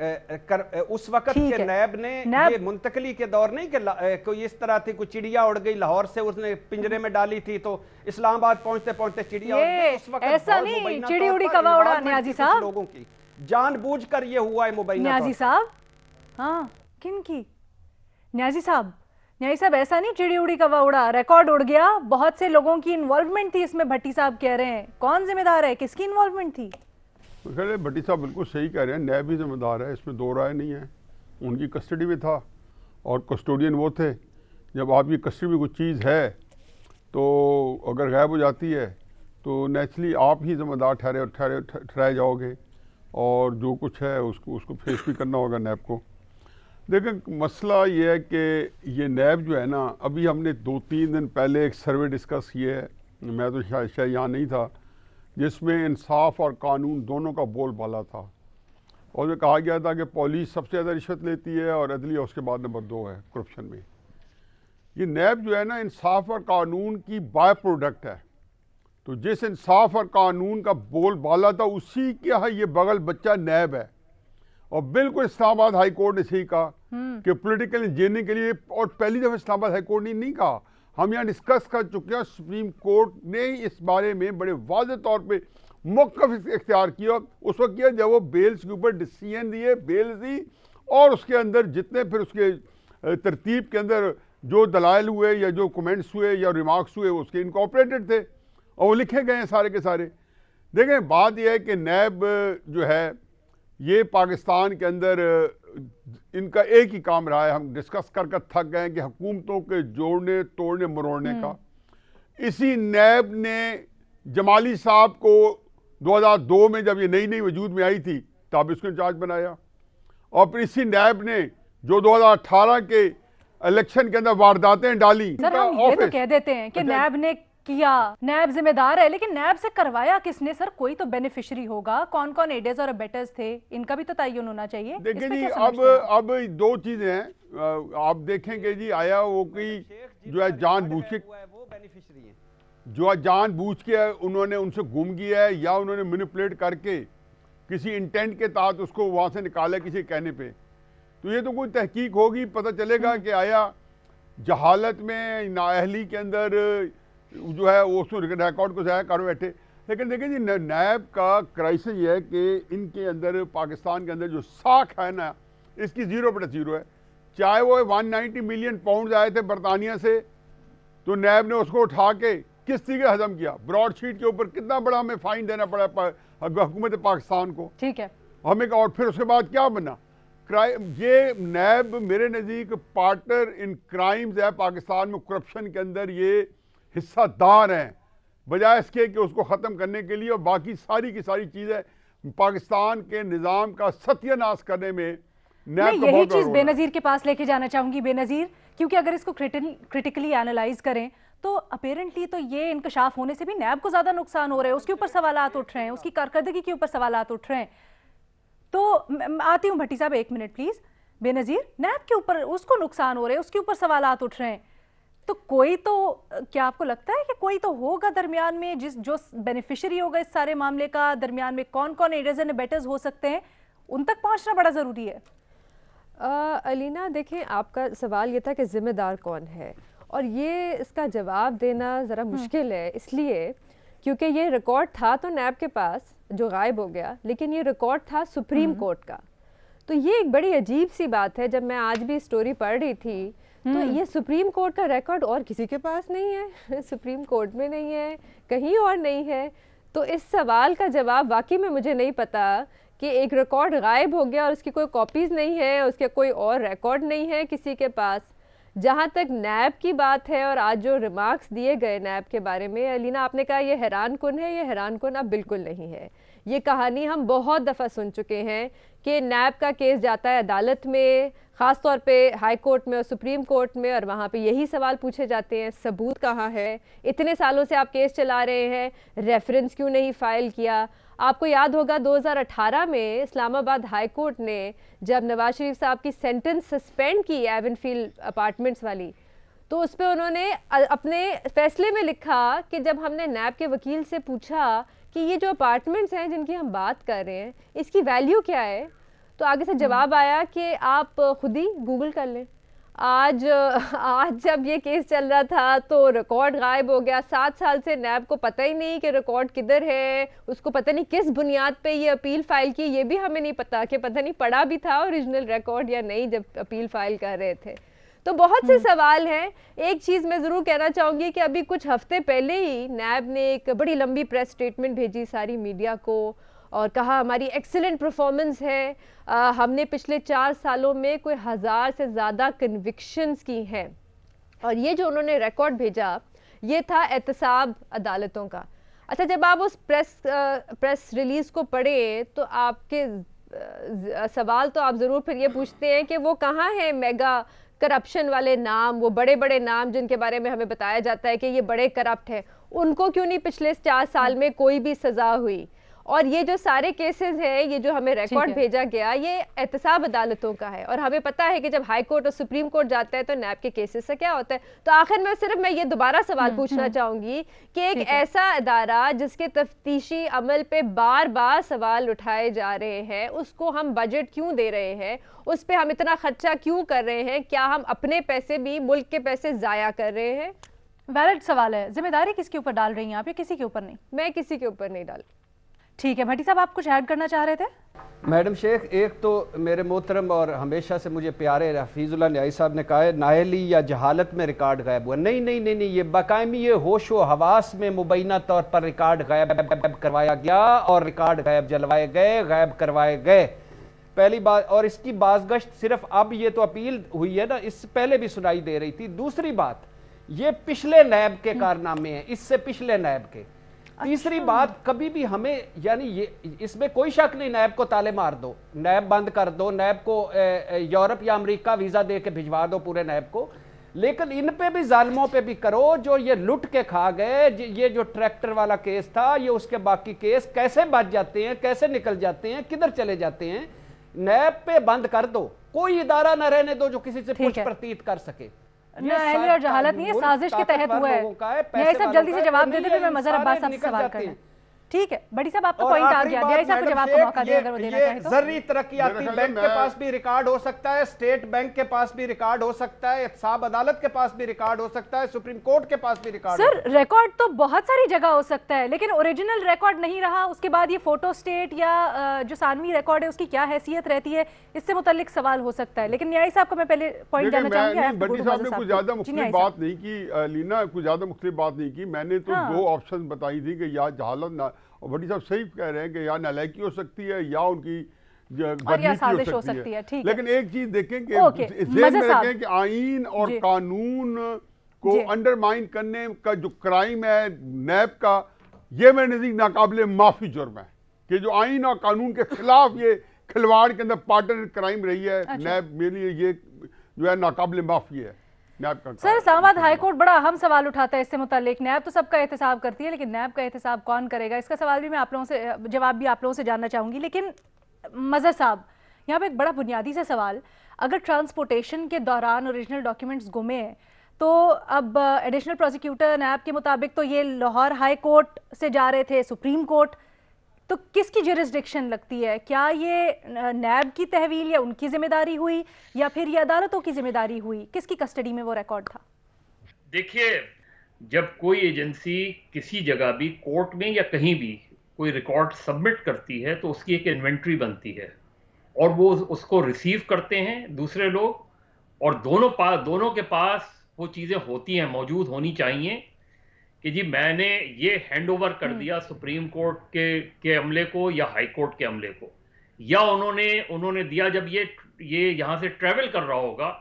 اس وقت کے نیب نے یہ منتقلی کے دور نہیں کہ کوئی اس طرح تھی، کوئی چڑیا اڑ گئی لاہور سے، اس نے پنجرے میں ڈالی تھی تو اسلام آباد پہنچتے پہنچتے چڑیا اڑ گئی. اس وقت ایسا نہیں چڑی اڑی کوا اڑا نیازی صاحب، لوگوں کی جان بوجھ کر یہ ہوا ہے مبینہ نیازی صاحب. ہاں کن کی نیازی صاحب ایسا نہیں چڑی اڑی کوا اڑا، ریکارڈ اڑ گیا. بہت سے لوگوں کی انوالومنٹ تھی اس میں. بھٹی صاحب کہہ رہے ہیں کون ذمہ دار ہے، کس کی انوالومنٹ تھی؟ خیر بھٹی صاحب بالکل صحیح کہہ رہے ہیں، نیب بھی ذمہ دار ہے، اس میں دو رائے نہیں ہے. ان کی کسٹڈی میں تھا اور کسٹوڈین وہ تھے. جب آپ کی کسٹڈی میں کوئی چیز ہے تو اگر غائب ہو جاتی ہے تو نیچرلی آپ ہی ذمہ دار ٹھہرائے جاؤ گے، اور جو کچھ ہے اس کو فیس بھی کرنا ہوگا نیب کو. دیکھیں مسئلہ یہ ہے کہ یہ نیب جو ہے نا، ابھی ہم نے 2-3 دن پہلے ایک سروے ڈسکس کیے ہے، میں تو شاید یہاں نہیں تھا، جس میں انصاف اور قانون دونوں کا بول بالا تھا. اور یہ کہا گیا تھا کہ پولیس سب سے زیادہ رشوت لیتی ہے اور عدلیہ اس کے بعد نمبر 2 ہے کرپشن میں. یہ نیب جو ہے نا انصاف اور قانون کی بائی پروڈکٹ ہے. تو جس انصاف اور قانون کا بول بالا تھا اسی کا یہ بغل بچہ نیب ہے. اور بالکل اسلام آباد ہائی کورٹ نے صحیح کہا کہ پولیٹیکل انجینئرنگ کے لیے، اور پہلی دفعہ اسلام آباد ہائی کورٹ نے نہیں کہا، ہم یہاں ڈسکس کر چکے ہیں. سپریم کورٹ نے اس بارے میں بڑے واضح طور پہ موقف اختیار کیا اس وقت کیا جب وہ بیلز کے اوپر ڈیسیژن دیے، بیلز دی، اور اس کے اندر جتنے پھر اس کے ترتیب کے اندر جو دلائل ہوئے یا جو کومنٹس ہوئے یا ریمارکس ہوئے اس کے انکارپوریٹڈ تھے اور وہ لکھے گئے ہیں سارے کے سارے. دیکھیں بات یہ ہے کہ نیب جو ہے یہ پاکستان کے اندر ان کا ایک ہی کام رہا ہے، ہم ڈسکس کر تھک گئے ہیں کہ حکومتوں کے جوڑنے توڑنے مروڑنے کا. اسی نیب نے جمالی صاحب کو 2002 میں جب یہ نئی وجود میں آئی تھی تب اس کو انچارج بنایا، اور پھر اسی نیب نے جو 2018 کے الیکشن کے اندر وارداتیں ڈالی. سر ہم یہ تو کہہ دیتے ہیں کہ نیب نے کیا، نیب ذمہ دار ہے، لیکن نیب سے کروایا کس نے؟ سر کوئی تو بینیفیشری ہوگا. کون کون ایڈز اور ابیٹرز تھے، ان کا بھی تو تعین ہونا چاہیے. دیکھیں جی اب 2 چیزیں ہیں. آپ دیکھیں کہ جی آیا وہ کوئی جو ہے جان بوجھ کے جو جان بوجھ کے انہوں نے ان سے گم گیا ہے، یا انہوں نے مینیپولیٹ کر کے کسی انٹینٹ کے تحت اس کو وہاں سے نکالا کسی کہنے پہ. تو یہ تو کوئی تحقیق ہوگی، پتہ چلے گا کہ آیا جہالت میں نااہلی کے اندر جو ہے وہ اس ریکارڈ کو ضائع کر بیٹھے. لیکن دیکھیں جی نیب کا کرائسس یہ ہے کہ ان کے اندر پاکستان کے اندر جو ساکھ ہے نا اس کی 0/0 ہے. چاہے وہ 190 ملین پاؤنڈز آئے تھے برطانیہ سے تو نیب نے اس کو اٹھا کے کس طریقے ہضم کیا. براڈ شیٹ کے اوپر کتنا بڑا ہمیں فائن دینا پڑا حکومت پاکستان کو، ٹھیک ہے ہمیں. اور پھر اس کے بعد کیا بنا؟ یہ نیب میرے نزدیک پارٹنر ان کرائمز ہے پاکستان میں. کرپشن کے اندر یہ حصہ دار ہیں، بجائے اس کے کہ اس کو ختم کرنے کے لیے اور باقی ساری کی ساری چیزیں پاکستان کے نظام کا ستیہ ناش کرنے میں میں یہی چیز بے نظیر کے پاس لے کے جانا چاہوں گی. بے نظیر، کیونکہ اگر اس کو کریٹیکلی اینالائز کریں تو اپیرنٹلی تو یہ انکشاف ہونے سے بھی نیب کو زیادہ نقصان ہو رہا ہے، اس کے اوپر سوالات اٹھ رہے ہیں، اس کی کارکردگی کے اوپر سوالات اٹھ رہے ہیں. تو آتی ہوں بھٹی صاحب ایک منٹ پلیز. بے نظیر، نیب کے اوپر اس کو نقصان ہو رہے ہیں، اس کے اوپر سوالات اٹھ رہے ہیں، تو کوئی تو کیا آپ کو لگتا ہے کہ کوئی تو ہوگا درمیان میں جو بینیفیشری ہوگا اس سارے معاملے کا، درمیان میں کون کون ایڈرز اینڈ بیٹرز ہو سکتے ہیں، ان تک پہنچنا بڑا ضروری ہے. علینا دیکھیں آپ کا سوال یہ تھا کہ ذمہ دار کون ہے، اور یہ اس کا جواب دینا ذرا مشکل ہے، اس لیے کیونکہ یہ ریکارڈ تھا تو نیب کے پاس جو غائب ہو گیا، لیکن یہ ریکارڈ تھا سپریم کورٹ کا. تو یہ ایک بڑی عجیب سی بات ہے. جب میں آج بھی سٹوری پڑھ رہی تھی تو یہ سپریم کورٹ کا ریکارڈ اور کسی کے پاس نہیں ہے، سپریم کورٹ میں نہیں ہے، کہیں اور نہیں ہے. تو اس سوال کا جواب واقعی میں مجھے نہیں پتا کہ ایک ریکارڈ غائب ہو گیا اور اس کی کوئی کاپیز نہیں ہے، اس کے کوئی اور ریکارڈ نہیں ہے کسی کے پاس. جہاں تک نیب کی بات ہے اور آج جو ریمارکس دیے گئے نیب کے بارے میں، علینا آپ نے کہا یہ حیران کن ہے، یہ حیران کن اب بالکل نہیں ہے. یہ کہانی ہم بہت دفعہ سن چکے ہیں کہ نیب کا کیس جاتا ہے عدالت میں، خاص طور پہ ہائی کورٹ میں اور سپریم کورٹ میں، اور وہاں پہ یہی سوال پوچھے جاتے ہیں ثبوت کہاں ہے، اتنے سالوں سے آپ کیس چلا رہے ہیں، ریفرنس کیوں نہیں فائل کیا. آپ کو یاد ہوگا 2018 میں اسلام آباد ہائی کورٹ نے جب نواز شریف صاحب کی سینٹنس سسپینڈ کی ایون فیلڈ اپارٹمنٹس والی، تو اس پہ انہوں نے اپنے فیصلے میں لکھا کہ جب ہم نے نیب کے وکیل سے پوچھا کہ یہ جو اپارٹمنٹس ہیں جن کی ہم بات کر رہے ہیں اس کی ویلیو کیا ہے، تو آگے سے جواب آیا کہ آپ خود ہی گوگل کر لیں. آج جب یہ کیس چل رہا تھا تو ریکارڈ غائب ہو گیا. 7 سال سے نیب کو پتہ ہی نہیں کہ ریکارڈ کدھر ہے, اس کو پتہ نہیں کس بنیاد پہ یہ اپیل فائل کی, یہ بھی ہمیں نہیں پتا کہ پتہ نہیں پڑھا بھی تھا اوریجنل ریکارڈ یا نہیں جب اپیل فائل کر رہے تھے. تو بہت سے سوال ہیں. ایک چیز میں ضرور کہنا چاہوں گی کہ ابھی کچھ ہفتے پہلے ہی نیب نے ایک بڑی لمبی پریس سٹیٹمنٹ بھیجی ساری میڈیا کو اور کہا ہماری ایکسیلنٹ پرفارمنس ہے, ہم نے پچھلے 4 سالوں میں کوئی 1000 سے زیادہ کنوکشنز کی ہیں. اور یہ جو انہوں نے ریکارڈ بھیجا یہ تھا احتساب عدالتوں کا. اچھا, جب آپ اس پریس ریلیز کو پڑھیں تو آپ کے سوال تو آپ ضرور پھر یہ پوچھتے ہیں کہ وہ کہاں ہیں میگا کرپشن والے نام, وہ بڑے بڑے نام جن کے بارے میں ہمیں بتایا جاتا ہے کہ یہ بڑے کرپٹ ہیں, ان کو کیوں نہیں پچھلے 4 سال میں کوئی بھی سزا ہوئی؟ اور یہ جو سارے کیسز ہیں, یہ جو ہمیں ریکارڈ بھیجا گیا, یہ احتساب عدالتوں کا ہے. اور ہمیں پتہ ہے کہ جب ہائی کورٹ اور سپریم کورٹ جاتا ہے تو نیب کے کیسز سے کیا ہوتا ہے. تو آخر میں صرف میں یہ دوبارہ سوال پوچھنا چاہوں گی کہ ایک ایسا ادارہ جس کے تفتیشی عمل پہ بار بار سوال اٹھائے جا رہے ہیں, اس کو ہم بجٹ کیوں دے رہے ہیں, اس پہ ہم اتنا خرچہ کیوں کر رہے ہیں؟ کیا ہم اپنے پیسے بھی ملک کے پیسے ضائع کر رہے ہیں؟ ویلڈ سوال ہے. ذمہ داری کس کے اوپر ڈال رہی ہیں آپ, یا کسی کے اوپر نہیں؟ میں کسی کے اوپر نہیں ڈال. ٹھیک ہے, بھٹی صاحب آپ کچھ ایڈ کرنا چاہ رہے تھے؟ میڈم شیخ, ایک تو میرے محترم اور ہمیشہ سے مجھے پیارے حفیظ اللہ نیائی صاحب نے کہا ہے نااہلی یا جہالت میں ریکارڈ غائب ہوا. نہیں, یہ باقاعدگی یہ ہوش و حواس میں مبینہ طور پر ریکارڈ غائب کروایا گیا اور ریکارڈ غائب جلوائے گئے, غائب کروائے گئے. پہلی بات, اور اس کی بازگشت صرف اب یہ تو اپیل ہوئی ہے نا, اس سے پہلے بھی سنائی دے رہی تھی. دوسری بات, یہ پچھلے نیب کے کارنامے ہیں, اس سے پچھلے نیب کے. تیسری بات, کبھی بھی ہمیں یعنی یہ اس میں کوئی شک نہیں, نیب کو تالے مار دو, نیب بند کر دو, نیب کو یورپ یا امریکہ ویزا دے کے بھجوا دو پورے نیب کو, لیکن ان پہ بھی ظالموں پہ بھی کرو جو یہ لٹ کے کھا گئے. یہ جو ٹریکٹر والا کیس تھا, یہ اس کے باقی کیس کیسے بچ جاتے ہیں, کیسے نکل جاتے ہیں, کدھر چلے جاتے ہیں. نیب پہ بند کر دو, کوئی ادارہ نہ رہنے دو جو کسی سے پوچھ پرتیت کر سکے. نااہلی اور جہالت نہیں ہے, سازش کے تحت ہوا ہے. یہ سب جلدی سے جواب دے دیں, پھر میں مظہر عباس صاحب سے سوال کرنا. ٹھیک ہے بڑی صاحب, آپ کا پوائنٹ آ گیا. نیائی صاحب کو جواب کا موقع دیں اگر وہ دینا چاہیں تو. ذرعی ترقیاتی بینک کے پاس بھی ریکارڈ ہو سکتا ہے, اسٹیٹ بینک کے پاس بھی ریکارڈ ہو سکتا ہے, احتساب عدالت کے پاس بھی ریکارڈ ہو سکتا ہے, سپریم کورٹ کے پاس بھی ریکارڈ. سر ریکارڈ تو بہت ساری جگہ ہو سکتا ہے, لیکن اوریجنل ریکارڈ نہیں رہا, اس کے بعد یہ فوٹو اسٹیٹ یا جو ثانوی ریکارڈ ہے اس کی کیا حیثیت رہتی ہے, اس سے متعلق سوال ہو سکتا ہے. لیکن نیائی صاحب کو میں پہلے پوائنٹ جانا چاہوں گی. بٹی صاحب نے کچھ زیادہ مختلف بات نہیں کی, لینا کچھ زیادہ مختلف بات نہیں کی. میں نے تو 2 آپشن بتائی تھی کہ یا جہالت نہ, اور بٹی صاحب صحیح کہہ رہے ہیں کہ یا نالائکی ہو سکتی ہے یا ان کی بدنیتی ہو سکتی ہے. لیکن ایک چیز دیکھیں کہ ذہن میں رکھیں کہ آئین اور قانون کو انڈرمائن کرنے کا جو کرائم ہے نیب کا, یہ میرے نزدیک ناقابل معافی جرم ہے. کہ جو آئین اور قانون کے خلاف یہ کھلواڑ کے اندر پارٹنر کرائم رہی ہے نیب, میرے لیے یہ جو ہے ناقابل معافی ہے. سر اسلام آباد ہائی کورٹ بڑا اہم سوال اٹھاتا ہے اس سے متعلق. نیب تو سب کا احتساب کرتی ہے, لیکن نیب کا احتساب کون کرے گا, اس کا سوال بھی میں آپ لوگوں سے, جواب بھی آپ لوگوں سے جاننا چاہوں گی. لیکن مظہر صاحب, یہاں پہ ایک بڑا بنیادی سا سوال, اگر ٹرانسپورٹیشن کے دوران اوریجنل ڈاکیومنٹس گمے ہیں تو اب ایڈیشنل پروسیکیوٹر نیب کے مطابق تو یہ لاہور ہائی کورٹ سے جا رہے تھے سپریم کورٹ, تو کس کی جورسڈکشن لگتی ہے؟ کیا یہ نیب کی تحویل یا ان کی ذمہ داری ہوئی, یا پھر یہ عدالتوں کی ذمہ داری ہوئی؟ کس کی کسٹڈی میں وہ ریکارڈ تھا؟ دیکھیے, جب کوئی ایجنسی کسی جگہ بھی کورٹ میں یا کہیں بھی کوئی ریکارڈ سبمٹ کرتی ہے تو اس کی ایک انوینٹری بنتی ہے, اور وہ اس کو ریسیو کرتے ہیں دوسرے لوگ, اور دونوں کے پاس وہ چیزیں ہوتی ہیں, موجود ہونی چاہیے کہ جی میں نے یہ ہینڈ اوور کر دیا سپریم کورٹ کے عملے کو یا ہائی کورٹ کے عملے کو, یا انہوں نے دیا جب یہ یہاں سے ٹریول کر رہا ہوگا,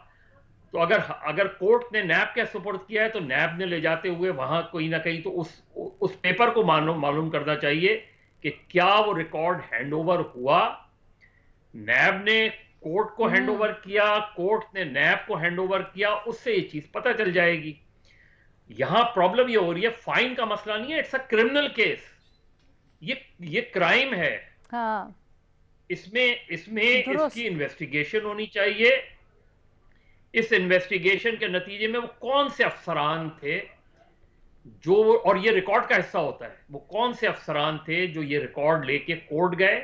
تو اگر کورٹ نے نیب کے سپرد کیا ہے تو نیب نے لے جاتے ہوئے وہاں کوئی نہ کہیں تو اس پیپر کو معلوم کرنا چاہیے کہ کیا وہ ریکارڈ ہینڈ اوور ہوا, نیب نے کورٹ کو ہینڈ اوور کیا, کورٹ نے نیب کو ہینڈ اوور کیا, اس سے یہ چیز پتہ چل جائے گی. یہاں پرابلم یہ ہو رہی ہے, فائن کا مسئلہ نہیں ہے, اٹس اے کرمنل کیس, یہ کرائم ہے. اس میں اس کی انویسٹیگیشن ہونی چاہیے. اس انویسٹیگیشن کے نتیجے میں وہ کون سے افسران تھے جو, اور یہ ریکارڈ کا حصہ ہوتا ہے, وہ کون سے افسران تھے جو یہ ریکارڈ لے کے کورٹ گئے,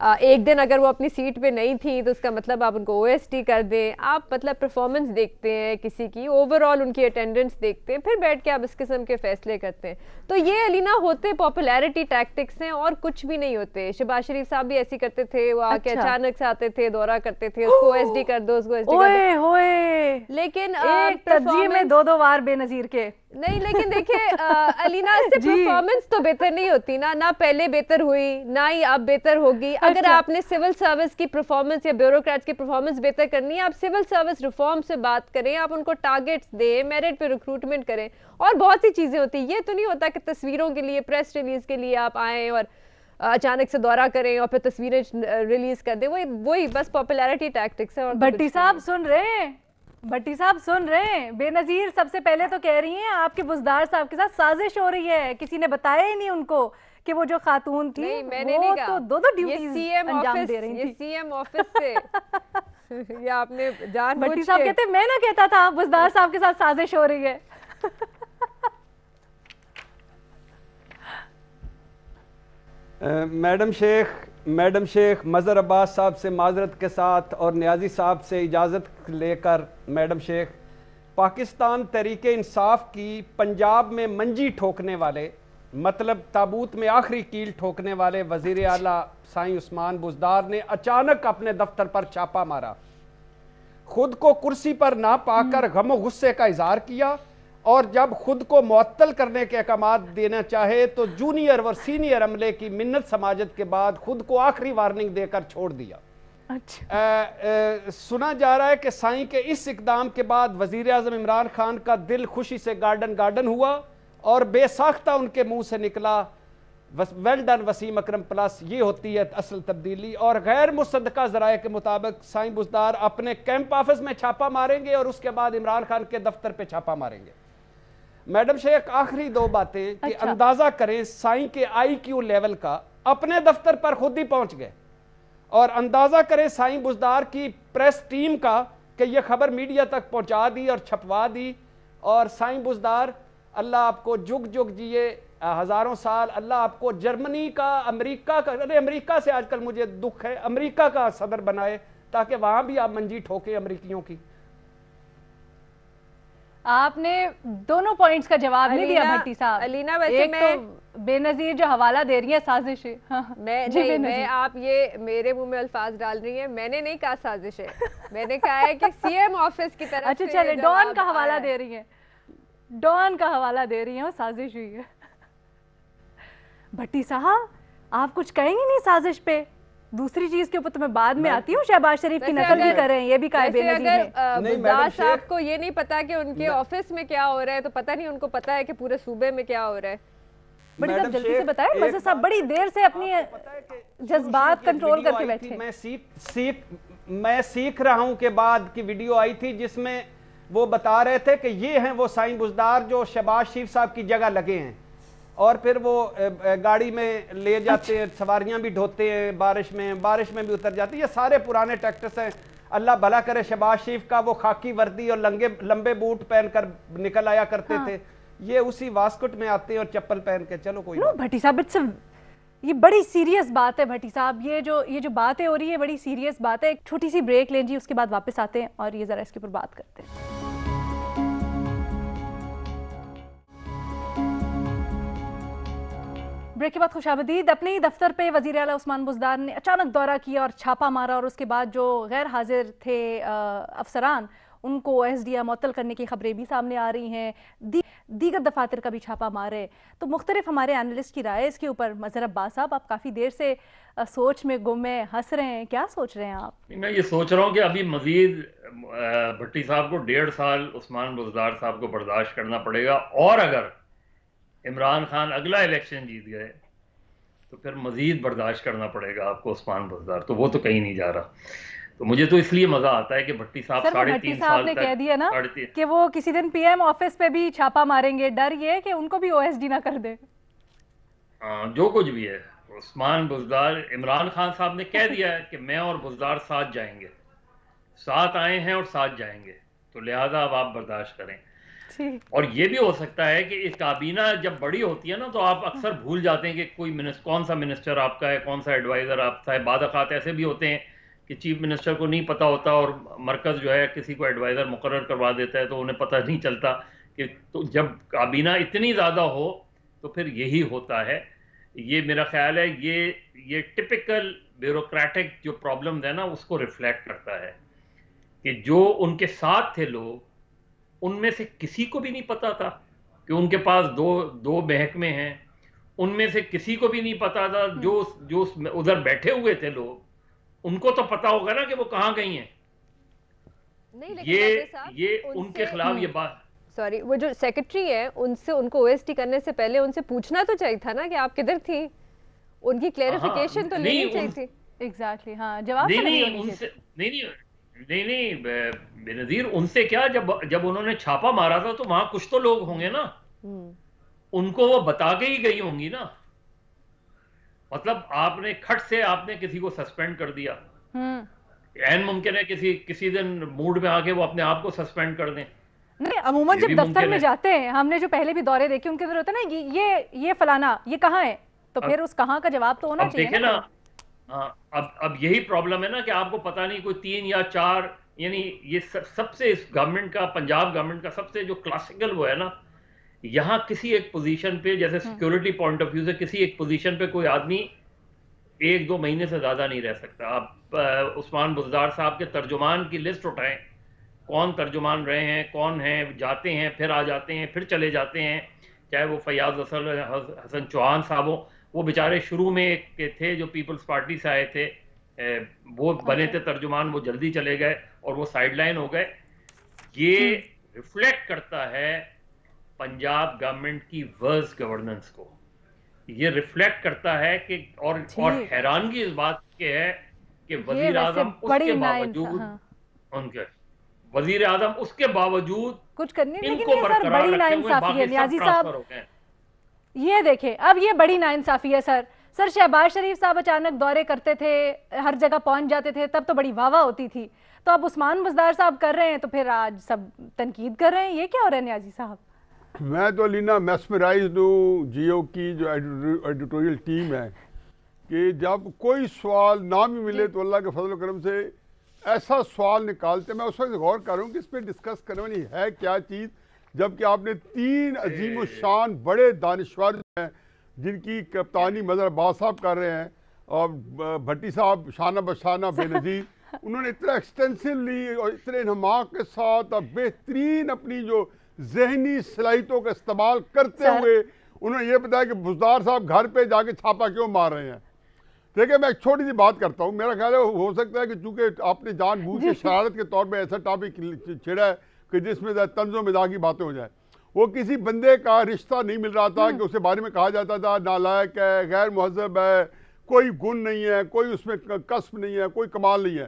ایک دن اگر وہ اپنی سیٹ پہ نہیں تھی تو اس کا مطلب آپ ان کو OST کر دیں. آپ مطلب پرفارمنس دیکھتے ہیں کسی کی, اوور آل ان کی اٹینڈنس دیکھتے ہیں, پھر بیٹھ کے آپ اس قسم کے فیصلے کرتے ہیں. تو یہ علینا ہوتے پاپولیرٹی ٹیکٹکس ہیں اور کچھ بھی نہیں ہوتے. شہباز شریف صاحب بھی ایسی کرتے تھے, وہ آ کے اچانک سے آتے تھے, دورہ کرتے تھے, اس کو OSD کر دو, اس کو OSD کر دو. لیکن تجزیے میں 2 وار بے نظیر کے نہیں, لیکن دیکھیں علینا اس سے پرفارمنس تو بہتر نہیں ہوتی نا, نہ پہلے بہتر ہوئی نہ ہی اب بہتر ہوگی. اگر آپ نے سول سروس کی پرفارمنس یا بیوروکریٹس کی پرفارمنس بہتر کرنی ہے, آپ سول سروس ریفارم سے بات کریں, آپ ان کو ٹارگیٹس دیں, میرٹ پہ ریکروٹمنٹ کریں, اور بہت سی چیزیں ہوتی ہیں. یہ تو نہیں ہوتا کہ تصویروں کے لیے, پریس ریلیز کے لیے آپ آئیں اور اچانک سے دورہ کریں اور پھر تصویریں ریلیز کر دیں. وہی بس پاپولیرٹی ٹیکٹکس ہے. بھٹی صاحب سن رہے ہیں, بھٹی صاحب سن رہے ہیں, بے نظیر سب سے پہلے تو کہہ رہی ہیں آپ کے بزدار صاحب کے ساتھ سازش ہو رہی ہے, کسی نے بتایا ہی نہیں ان کو کہ وہ جو خاتون تھی وہ تو 2 ڈیوٹیز انجام دے رہی تھی. یہ سی ایم آفس سے یہ آپ نے جان بوجھ کے. بھٹی صاحب کہتے ہیں میں نہ کہتا تھا بزدار صاحب کے ساتھ سازش ہو رہی ہے. میڈم شیخ مظہر عباس صاحب سے معذرت کے ساتھ اور نیازی صاحب سے اجازت لے کر, میڈم شیخ, پاکستان تحریک انصاف کی پنجاب میں منجی ٹھوکنے والے, مطلب تابوت میں آخری کیل ٹھوکنے والے وزیر اعلیٰ سائیں عثمان بزدار نے اچانک اپنے دفتر پر چھاپا مارا, خود کو کرسی پر نہ پا کر غم و غصے کا اظہار کیا, اور جب خود کو معطل کرنے کے احکامات دینا چاہے تو جونیئر اور سینئر عملے کی منت سماجت کے بعد خود کو آخری وارننگ دے کر چھوڑ دیا. سنا جا رہا ہے کہ سائیں کے اس اقدام کے بعد وزیر اعظم عمران خان کا دل خوشی سے گارڈن ہوا اور بے ساختہ ان کے منہ سے نکلا ویل ڈن وسیم اکرم پلس, یہ ہوتی ہے اصل تبدیلی. اور غیر مصدقہ ذرائع کے مطابق سائیں بزدار اپنے کیمپ آفس میں چھاپا ماریں گے اور اس کے بعد عمران خان کے دفتر پہ چھاپا ماریں گے. میڈم شیخ آخری 2 باتیں کہ اندازہ کریں سائیں کے IQ لیول کا, اپنے دفتر پر خود ہی پہنچ گئے, اور اندازہ کریں سائیں بزدار کی پریس ٹیم کا کہ یہ خبر میڈیا تک پہنچا دی اور چھپوا دی. اور سائیں بزدار اللہ آپ کو جگ جگ جیے ہزاروں سال, اللہ آپ کو جرمنی کا, امریکہ کا, امریکہ سے آج کل مجھے دکھ ہے, امریکہ کا صدر بنائے تاکہ وہاں بھی آپ منجی ٹھوکیں امریکیوں کی. آپ نے دونوں پوائنٹس کا جواب نہیں دیا بھٹی صاحب. علینا ویسے ایک تو بے نظیر جو حوالہ دے رہی ہے سازش ہے, میں آپ یہ میرے منہ میں الفاظ ڈال رہی ہیں, میں نے نہیں کہا سازش ہے, میں نے کہا ہے کہ CM آفس کی طرف سے. اچھا چلے, ڈان کا حوالہ دے رہی ہیں, ڈان کا حوالہ دے رہی ہیں, وہ سازش ہوئی ہے. بھٹی صاحب آپ کچھ کہیں گے نہیں سازش پہ؟ دوسری چیز کے اوپر تو میں بعد میں آتی ہوں, شہباز شریف کی نقل بھی کر رہے ہیں, یہ بھی کہا بے نظیر نے. بزدار صاحب کو یہ نہیں پتا کہ ان کے آفس میں کیا ہو رہا ہے, تو پتہ نہیں ان کو پتا ہے کہ پورے صوبے میں کیا ہو رہا ہے. بڑی صاحب جلدی سے بتائیں, مظہر صاحب بڑی دیر سے اپنی جذبات کنٹرول کر کے بیٹھے. میں سیکھ رہا ہوں کے بعد کی ویڈیو آئی تھی جس میں وہ بتا رہے تھے کہ یہ ہیں وہ سائیں بزدار جو شہباز شریف صاحب کی جگہ لگے ہیں, اور پھر وہ گاڑی میں لے جاتے ہیں, سواریاں بھی ڈھوتے ہیں, بارش میں بھی اتر جاتی ہیں. یہ سارے پرانے ٹیکٹس ہیں. اللہ بھلا کرے شہباز شریف کا وہ خاکی وردی اور لمبے بوٹ پہن کر نکل آیا کرتے تھے, یہ اسی واسکٹ میں آتے ہیں اور چپل پہن کے. چلو کوئی بھٹی صاحب یہ بڑی سیریس بات ہے. بھٹی صاحب یہ جو باتیں ہو رہی ہے بڑی سیریس بات ہے. ایک چھوٹی سی بریک لیں جی, اس کے بعد واپس آتے ہیں اور یہ ذرا اس کے اوپر بات کرتے ہیں. بریک کے بعد خوش آمدید. اپنے ہی دفتر پہ وزیر اعلیٰ عثمان بزدار نے اچانک دورہ کیا اور چھاپا مارا, اور اس کے بعد جو غیر حاضر تھے افسران ان کو OSD معطل کرنے کی خبریں بھی سامنے آ رہی ہیں, دیگر دفاتر کا بھی چھاپا مارے. تو مختلف ہمارے اینالسٹ کی رائے اس کے اوپر. مظہر عباس صاحب آپ کافی دیر سے سوچ میں گم ہیں, ہنس رہے ہیں, کیا سوچ رہے ہیں آپ؟ میں یہ سوچ رہا ہوں کہ ابھی مزید بھٹی صاحب کو 1.5 سال عثمان بزدار صاحب کو برداشت کرنا پڑے گا, اور اگر عمران خان اگلا الیکشن جیت گئے تو پھر مزید برداشت کرنا پڑے گا آپ کو عثمان بزدار. تو وہ تو کہیں نہیں جا رہا. تو مجھے تو اس لیے مزہ آتا ہے کہ بھٹی صاحب 3.5 سال نے کہہ دیا نا کہ وہ کسی دن PM آفس پہ بھی چھاپا ماریں گے. ڈر یہ ہے کہ ان کو بھی OSD نہ کر دے. جو کچھ بھی ہے, عثمان بزدار, عمران خان صاحب نے کہہ دیا ہے کہ میں اور بزدار ساتھ جائیں گے, ساتھ آئے ہیں اور ساتھ جائیں گے, تو لہٰذا اب آپ برداشت کریں. اور یہ بھی ہو سکتا ہے کہ اس کابینہ جب بڑی ہوتی ہے نا تو آپ اکثر بھول جاتے ہیں کہ کوئی کون سا منسٹر آپ کا ہے، کون سا ایڈوائزر آپ کا ہے. بعض اوقات ایسے بھی ہوتے ہیں کہ چیف منسٹر کو نہیں پتا ہوتا اور مرکز جو ہے کسی کو ایڈوائزر مقرر کروا دیتا ہے تو انہیں پتہ نہیں چلتا کہ تو جب کابینہ اتنی زیادہ ہو تو پھر یہی ہوتا ہے. یہ میرا خیال ہے یہ ٹپیکل بیوروکریٹک جو پرابلمز ہیں نا اس کو ریفلیکٹ کرتا ہے کہ جو ان کے ساتھ تھے لوگ ان میں سے کسی کو بھی نہیں پتا تھا کہ ان کے پاس دو محکمے ہیں، ان میں سے کسی کو بھی نہیں پتا تھا جو ادھر بیٹھے ہوئے تھے لوگ ان کو تو پتا ہوگا نا کہ وہ کہاں گئی ہیں. یہ ان کے خلاف یہ بات سوری وہ جو سیکرٹری ہے ان سے ان کو او ایس ٹی کرنے سے پہلے ان سے پوچھنا تو چاہیے تھا نا کہ آپ کدھر تھی، ان کی کلیریفیکیشن تو لینی چاہیے تھی. ایگزیکٹلی ہاں جواب نہیں بے نظیر ان سے کیا، جب انہوں نے چھاپا مارا تھا تو وہاں کچھ تو لوگ ہوں گے نا، ان کو وہ بتا کے ہی گئی ہوں گی نا. مطلب آپ نے کھٹ سے آپ نے کسی کو سسپینڈ کر دیا، عین ممکن ہے کسی دن موڈ میں آ کے وہ اپنے آپ کو سسپینڈ کر دیں. نہیں عموماً جب دفتر میں جاتے ہیں ہم نے جو پہلے بھی دورے دیکھے ان کے اندر ہوتا ہے نا یہ فلانا یہ کہاں ہے، تو پھر اس کہاں کا جواب تو ہونا چاہیے نا. اب یہی پرابلم ہے نا کہ آپ کو پتہ نہیں کوئی 3 یا 4، یعنی یہ سب سے اس گورنمنٹ کا، پنجاب گورنمنٹ کا سب سے جو کلاسیکل وہ ہے نا، یہاں کسی ایک پوزیشن پہ جیسے سیکیورٹی پوائنٹ آف ویو سے کسی ایک پوزیشن پہ کوئی آدمی 1-2 مہینے سے زیادہ نہیں رہ سکتا. آپ عثمان بزدار صاحب کے ترجمان کی لسٹ اٹھائیں، کون ترجمان رہے ہیں، کون ہیں، جاتے ہیں پھر آ جاتے ہیں پھر چلے جاتے ہیں، چاہے وہ فیاض حسن چوہان صاحب ہوں، وہ بیچارے شروع میں ایک تھے جو پیپلز پارٹی سے آئے تھے، وہ بنے تھے ترجمان، وہ جلدی چلے گئے اور وہ سائیڈ لائن ہو گئے. یہ ریفلیکٹ کرتا ہے پنجاب گورنمنٹ کی ورس گورننس کو، یہ ریفلیکٹ کرتا ہے کہ اور حیرانگی اس بات کے ہے کہ وزیر اعظم اس کے باوجود ان کے وزیر اعظم اس کے باوجود کچھ کرنے، لیکن یہ سر بڑی ناانصافی ہے نیازی صاحب. یہ دیکھیں اب یہ بڑی ناانصافی ہے سر شہباز شریف صاحب اچانک دورے کرتے تھے، ہر جگہ پہنچ جاتے تھے، تب تو بڑی واہ واہ ہوتی تھی، تو اب عثمان بزدار صاحب کر رہے ہیں تو پھر آج سب تنقید کر رہے ہیں. یہ کیا ہو رہا ہے نیازی صاحب؟ میں تو لینا میسمرائزڈ ہوں جیو کی جو ایڈیٹوریل ٹیم ہے کہ جب کوئی سوال نہ بھی ملے تو اللہ کے فضل و کرم سے ایسا سوال نکالتے. میں اس وقت غور کر رہا ہوں کہ اس پہ ڈسکس کرنے والی ہے کیا چیز، جبکہ آپ نے 3 عظیم الشان بڑے دانشور ہیں جن کی کپتانی مظہر عباس صاحب کر رہے ہیں اور بھٹی صاحب شانہ بشانہ بے نظیر، انہوں نے اتنا ایکسٹینسولی اور اتنے انہماک کے ساتھ اور بہترین اپنی جو ذہنی صلاحیتوں کا استعمال کرتے ہوئے انہوں نے یہ بتایا کہ بزدار صاحب گھر پہ جا کے چھاپا کیوں مار رہے ہیں. دیکھیں میں ایک چھوٹی سی بات کرتا ہوں، میرا خیال ہے ہو سکتا ہے کہ چونکہ آپ نے جان بوجھ کے شرارت کے طور پہ ایسا ٹاپک چھیڑا ہے کہ جس میں طنز و مزاح کی باتیں ہو جائیں. وہ کسی بندے کا رشتہ نہیں مل رہا تھا کہ اسے بارے میں کہا جاتا تھا نالائق ہے، غیر مہذب ہے، کوئی گن نہیں ہے، کوئی اس میں کسب نہیں ہے، کوئی کمال نہیں ہے.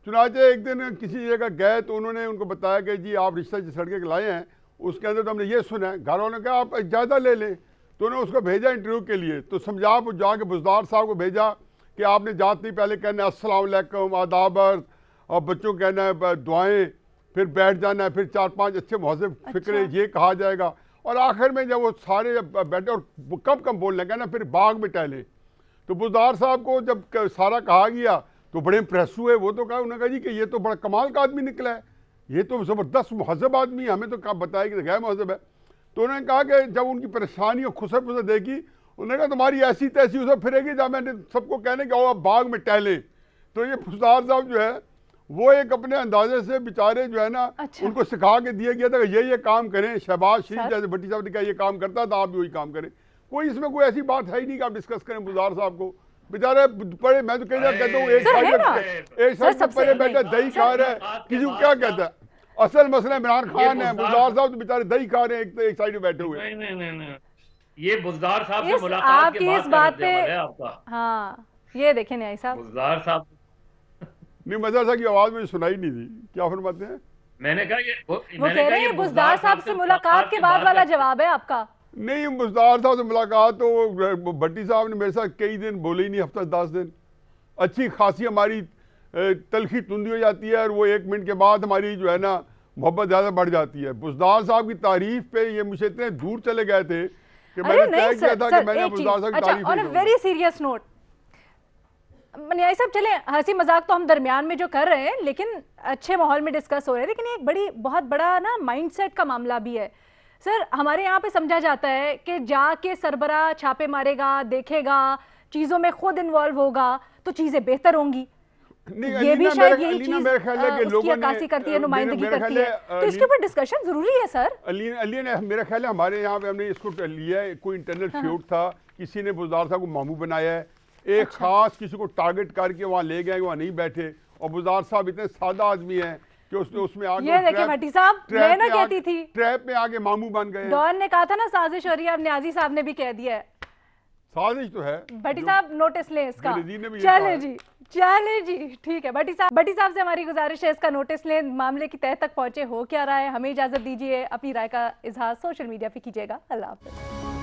چنانچہ ایک دن کسی جگہ گئے تو انہوں نے ان کو بتایا کہ جی آپ رشتہ جس لڑکے کے لائے ہیں اس کے اندر تو ہم نے یہ سنا ہے. گھر والوں نے کہا آپ اجازت لے لیں، تو انہوں نے اس کو بھیجا انٹرویو کے لیے. تو سمجھا جا کے بزدار صاحب کو بھیجا کہ آپ نے جات نہیں پہلے کہنا ہے السلام علیکم آداب اور بچوں کہنا ہے دعائیں، پھر بیٹھ جانا ہے، پھر 4-5 اچھے مہذب فکرے یہ کہا جائے گا، اور آخر میں جب وہ سارے بیٹھے اور کم بولنے کہنا پھر باغ میں ٹہلے. تو بزدار صاحب کو جب سارا کہا گیا تو بڑے امپریس ہوئے. وہ تو کہا انہوں نے کہا جی کہ یہ تو بڑا کمال کا آدمی نکلا ہے، یہ تو زبردست مہذب آدمی ہے، ہمیں تو بتایا کہ غیر مہذب ہے. تو انہوں نے کہا کہ جب ان کی پریشانی اور خسر پسر دیکھی انہوں نے کہا تمہاری ایسی تیسی اسے پھرے گی جب میں نے سب کو کہنے کہ آپ باغ میں ٹہلیں. تو یہ بزدار صاحب جو ہے وہ ایک اپنے اندازے سے بیچارے جو ہے نا ان کو سکھا کے دیا گیا تھا کہ یہ کام کریں. شہباز شریف جیسے بھٹی صاحب نے کہا یہ کام کرتا تھا آپ بھی وہی کام کریں. کوئی اس میں کوئی ایسی بات ہے ہی نہیں کہ آپ ڈسکس کریں بزدار صاحب کو. بیچارے پڑے میں تو کہتا ہوں ایک سائڈ پڑے بیٹھے دہی کھا رہے ہیں، کسی کو کیا کہتا ہے. اصل مسئلہ عمران خان ہے، بزدار صاحب تو بیچارے دہی کھا رہے ہیں ایک سائڈ میں بیٹھے ہوئے. یہ بزدار صاحب سے ملاقات کے بعد کا رد عمل ہے آپ کا. ہاں یہ دیکھیں نیازی صاحب، بزدار صاحب نہیں مظہر صاحب کی آواز مجھے سنائی نہیں تھی، کیا فرماتے ہیں؟ میں نے کہا وہ کہہ رہے ہیں بزدار صاحب سے ملاقات کے بعد والا جواب ہے آپ کا. نہیں بزدار صاحب سے ملاقات تو بھٹی صاحب نے میرے ساتھ کئی دن بولے ہی نہیں، ہفتہ 10 دن. اچھی خاصی ہماری تلخی تندی ہو جاتی ہے اور وہ 1 منٹ کے بعد ہماری جو ہے نا محبت زیادہ بڑھ جاتی ہے. بزدار صاحب کی تعریف پہ یہ مجھے اتنے دور چلے گئے تھے کہ میں نے طے کیا تھا کہ میں نے بزدار صاحب کی تعریف آن اے ویری سیریس نوٹ، منیائی صاحب چلیں ہنسی مذاق تو ہم درمیان میں جو کر رہے ہیں لیکن اچھے ماحول میں ڈسکس ہو رہے ہیں، لیکن ایک بہت بڑا نا مائنڈ سیٹ کا معاملہ بھی ہے. سر ہمارے یہاں پہ سمجھا جاتا ہے کہ جا کے سربراہ چھاپے مارے گا، دیکھے گا، چیزوں میں خود انوالو ہوگا تو چیزیں بہتر ہوں گی. یہ بھی شاید یہی چیز اس کی عکاسی کرتی ہے، نمائندگی کرتی ہے، تو اس کے اوپر ڈسکشن ضروری ہے. سر علی نے میرا خیال ہے ہمارے یہاں پہ ہم نے اس کو لیا ہے، کوئی انٹرنل فیوڈ تھا، کسی نے بزدار صاحب کو ماموں بنایا ہے، ایک خاص کسی کو ٹارگٹ کر کے وہاں لے گئے، وہاں نہیں بیٹھے، اور بزدار صاحب اتنے سادہ آدمی ہیں کہ اس میں آگے یہ دیکھیں بھٹی صاحب میں نہ کہتی تھی، ٹریپ میں آگے ماموں بن گئے. ڈان نے کہا تھا نا سازش ہو رہی ہے، اب نیازی صاحب نے بھی کہہ دیا ہے سازش تو ہے. بھٹی صاحب نوٹس لیں اس کا. چلے جی ٹھیک ہے. بھٹی صاحب سے ہماری گزارش ہے اس کا نوٹس لیں، معاملے کی تہہ تک پہنچے ہو کیا رہا ہے. ہمیں اجازت دیجیے، اپنی رائے کا اظہار سوشل میڈیا پہ کیجیے گا. اللہ حافظ.